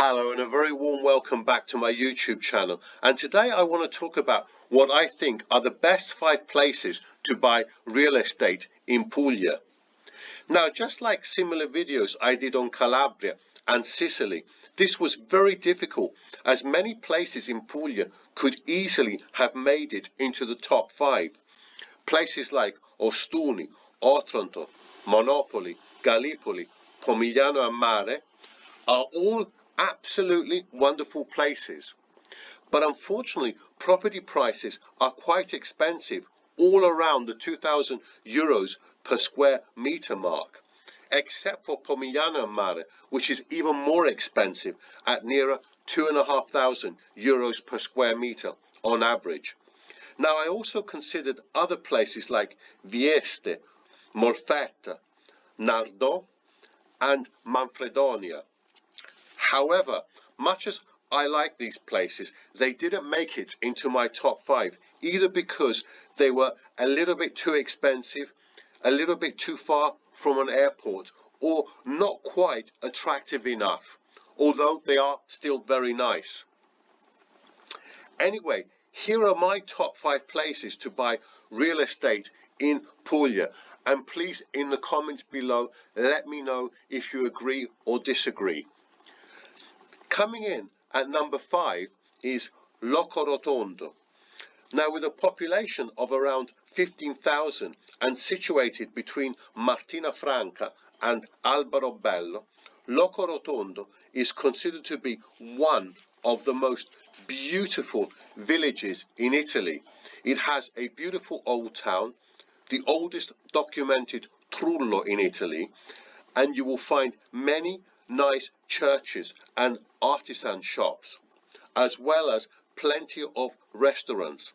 Hello and a very warm welcome back to my YouTube channel, and today I want to talk about what I think are the best 5 places to buy real estate in Puglia. Now, just like similar videos I did on Calabria and Sicily, this was very difficult as many places in Puglia could easily have made it into the top 5. Places like Ostuni, Otranto, Monopoli, Gallipoli, Pomigliano a Mare are all absolutely wonderful places, but unfortunately property prices are quite expensive, all around the 2,000 euros per square meter mark, except for Pomigliano a Mare, which is even more expensive at nearer 2,500 euros per square meter on average. Now, I also considered other places like Vieste, Molfetta, Nardò and Manfredonia. However, much as I like these places, they didn't make it into my top 5, either because they were a little bit too expensive, a little bit too far from an airport, or not quite attractive enough, although they are still very nice. Anyway, here are my top 5 places to buy real estate in Puglia, and please in the comments below let me know if you agree or disagree. Coming in at number 5 is Locorotondo. Now, with a population of around 15,000 and situated between Martina Franca and Alberobello, Locorotondo is considered to be one of the most beautiful villages in Italy. It has a beautiful old town, the oldest documented trullo in Italy, and you will find many nice churches and artisan shops, as well as plenty of restaurants.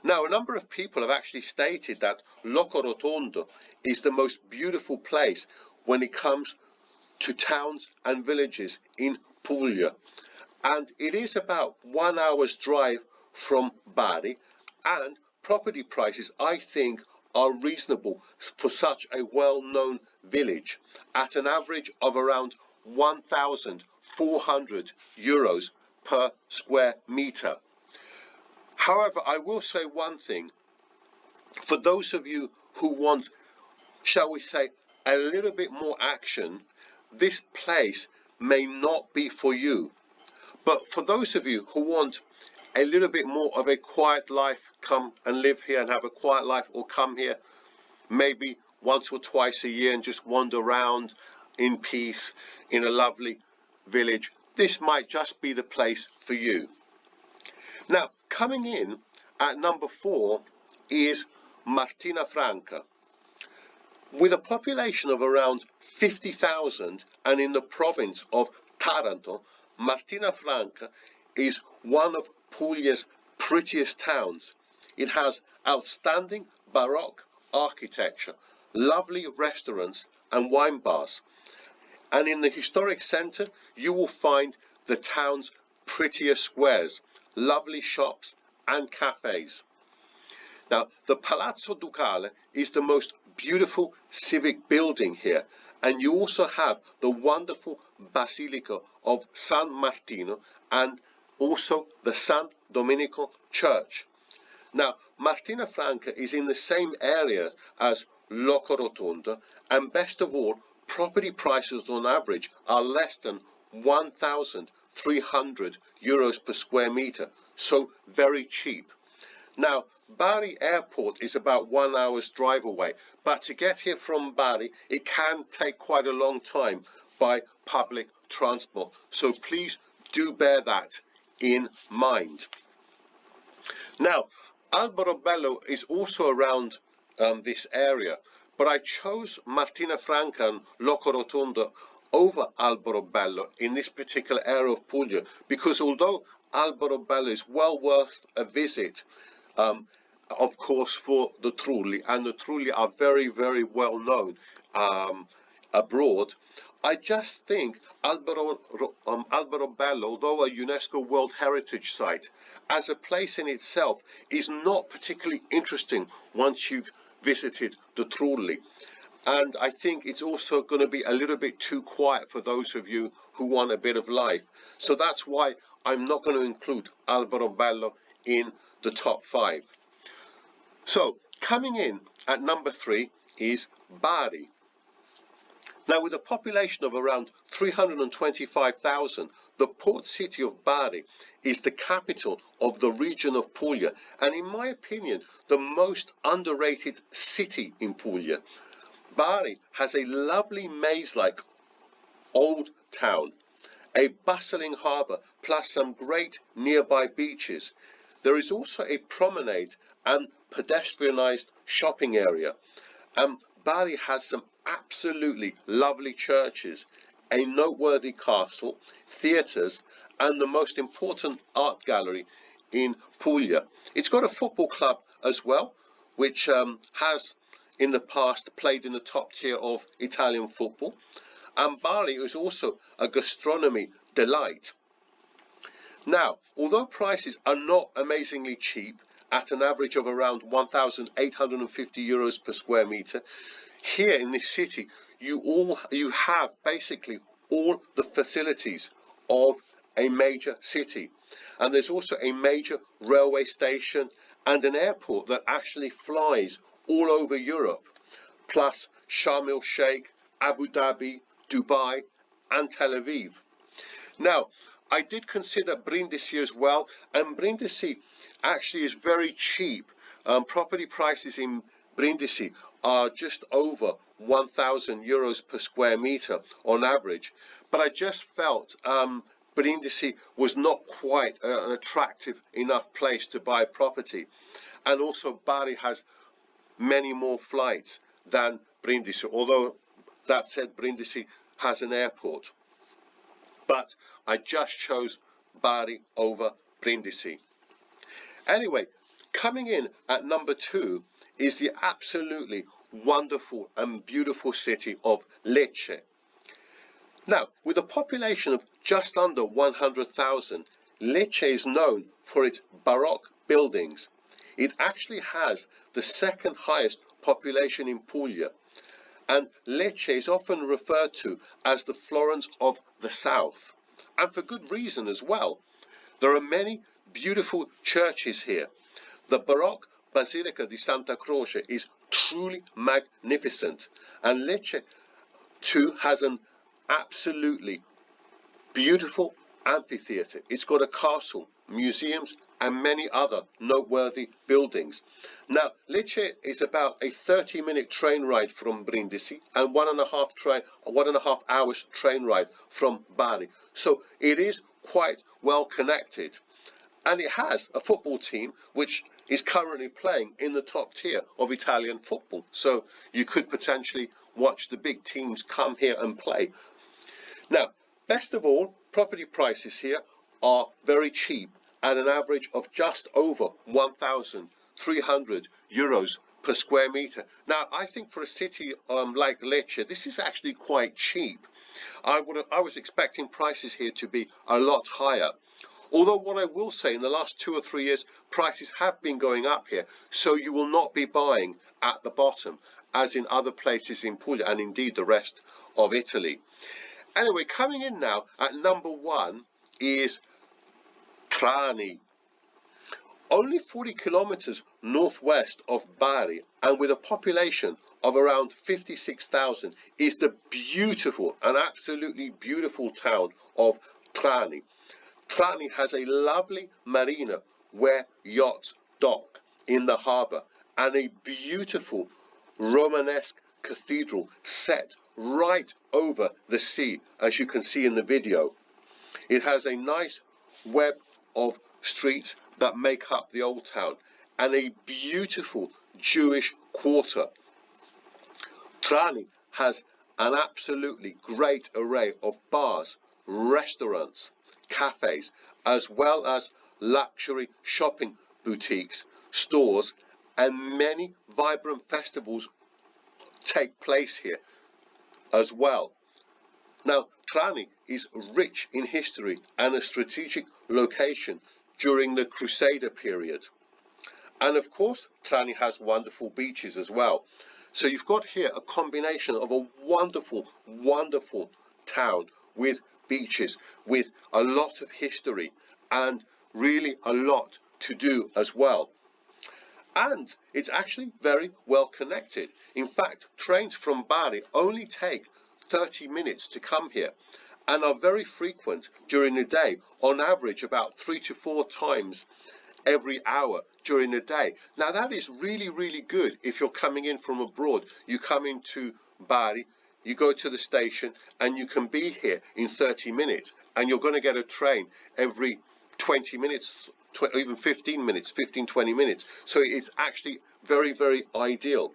Now, a number of people have actually stated that Locorotondo is the most beautiful place when it comes to towns and villages in Puglia, and it is about 1 hour's drive from Bari, and property prices I think are reasonable for such a well-known village, at an average of around 1,400 euros per square meter. However, I will say one thing: for those of you who want, shall we say, a little bit more action, this place may not be for you. But for those of you who want a little bit more of a quiet life, come and live here and have a quiet life, or come here maybe once or twice a year and just wander around in peace in a lovely village, this might just be the place for you. Now, coming in at number 4 is Martina Franca. With a population of around 50,000 and in the province of Taranto, Martina Franca is one of Puglia's prettiest towns. It has outstanding Baroque architecture, lovely restaurants and wine bars, and in the historic centre you will find the town's prettiest squares, lovely shops and cafes. Now, the Palazzo Ducale is the most beautiful civic building here, and you also have the wonderful Basilica of San Martino and also the San Domenico Church. Now, Martina Franca is in the same area as Locorotondo, and best of all, property prices on average are less than 1,300 euros per square meter, so very cheap. Now, Bari Airport is about 1 hour's drive away, but to get here from Bari, it can take quite a long time by public transport, so please do bear that in mind. Now, Alberobello is also around this area, but I chose Martina Franca and Locorotondo over Alberobello in this particular area of Puglia, because although Alberobello is well worth a visit, of course, for the Trulli, and the Trulli are very, very well known abroad, I just think Alberobello, although a UNESCO World Heritage Site, as a place in itself is not particularly interesting once you've visited the Trulli. And I think it's also going to be a little bit too quiet for those of you who want a bit of life. So that's why I'm not going to include Alberobello in the top 5. So coming in at number 3 is Bari. Now, with a population of around 325,000, the port city of Bari is the capital of the region of Puglia, and in my opinion, the most underrated city in Puglia. Bari has a lovely maze-like old town, a bustling harbour, plus some great nearby beaches. There is also a promenade and pedestrianised shopping area. Bari has some absolutely lovely churches, a noteworthy castle, theatres, and the most important art gallery in Puglia. It's got a football club as well, which has in the past played in the top tier of Italian football. And Bari is also a gastronomy delight. Now, although prices are not amazingly cheap, at an average of around 1,850 euros per square meter, here in this city you have basically all the facilities of a major city, and there's also a major railway station and an airport that actually flies all over Europe, plus Sharm el Sheikh, Abu Dhabi, Dubai and Tel Aviv. Now, I did consider Brindisi as well, and Brindisi actually is very cheap. Property prices in Brindisi are just over 1,000 euros per square meter on average, but I just felt Brindisi was not quite an attractive enough place to buy property, and also Bari has many more flights than Brindisi, although that said, Brindisi has an airport. But I just chose Bari over Brindisi. Anyway, coming in at number 2 is the absolutely wonderful and beautiful city of Lecce. Now, with a population of just under 100,000, Lecce is known for its Baroque buildings. It actually has the second highest population in Puglia, and Lecce is often referred to as the Florence of the South, and for good reason as well. There are many beautiful churches here. The Baroque Basilica di Santa Croce is truly magnificent, and Lecce too has an absolutely beautiful amphitheatre. It's got a castle, museums and many other noteworthy buildings. Now, Lecce is about a 30-minute train ride from Brindisi and 1.5 hours train ride from Bari. So it is quite well connected. And it has a football team which is currently playing in the top tier of Italian football. So you could potentially watch the big teams come here and play. Now, best of all, property prices here are very cheap at an average of just over 1,300 euros per square meter. Now, I think for a city like Lecce, this is actually quite cheap. I was expecting prices here to be a lot higher. Although what I will say, in the last 2 or 3 years, prices have been going up here, so you will not be buying at the bottom, as in other places in Puglia and indeed the rest of Italy. Anyway, coming in now at number 1 is Trani. Only 40 kilometers northwest of Bari, and with a population of around 56,000, is the beautiful and absolutely beautiful town of Trani. Trani has a lovely marina where yachts dock in the harbour, and a beautiful Romanesque cathedral set right over the sea, as you can see in the video. It has a nice web of streets that make up the old town, and a beautiful Jewish quarter. Trani has an absolutely great array of bars, restaurants, cafes, as well as luxury shopping boutiques, stores, and many vibrant festivals take place here as well. Now, Trani is rich in history and a strategic location during the Crusader period. And of course, Trani has wonderful beaches as well. So you've got here a combination of a wonderful, wonderful town with beaches, with a lot of history, and really a lot to do as well. And it's actually very well connected. In fact, trains from Bari only take 30 minutes to come here and are very frequent during the day, on average about 3 to 4 times every hour during the day. Now that is really, really good if you're coming in from abroad. You come into Bari, you go to the station, and you can be here in 30 minutes, and you're going to get a train every 20 minutes, even 15 minutes, 20 minutes. So it's actually very, very ideal.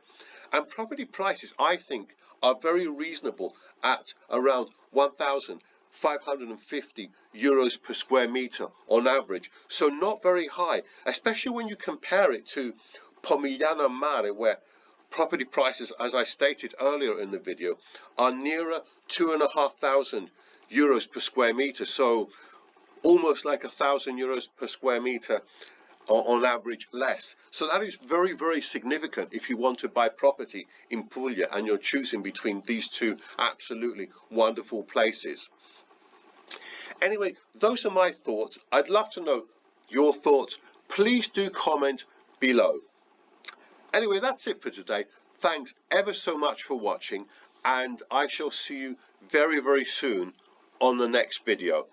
And property prices, I think, are very reasonable at around 1,550 euros per square meter on average. So not very high, especially when you compare it to Pomigliano Mare, where property prices, as I stated earlier in the video, are nearer 2,500 euros per square meter. So almost like 1,000 euros per square meter on average less. So that is very, very significant if you want to buy property in Puglia and you're choosing between these two absolutely wonderful places. Anyway, those are my thoughts. I'd love to know your thoughts. Please do comment below. Anyway, that's it for today. Thanks ever so much for watching, and I shall see you very, very soon on the next video.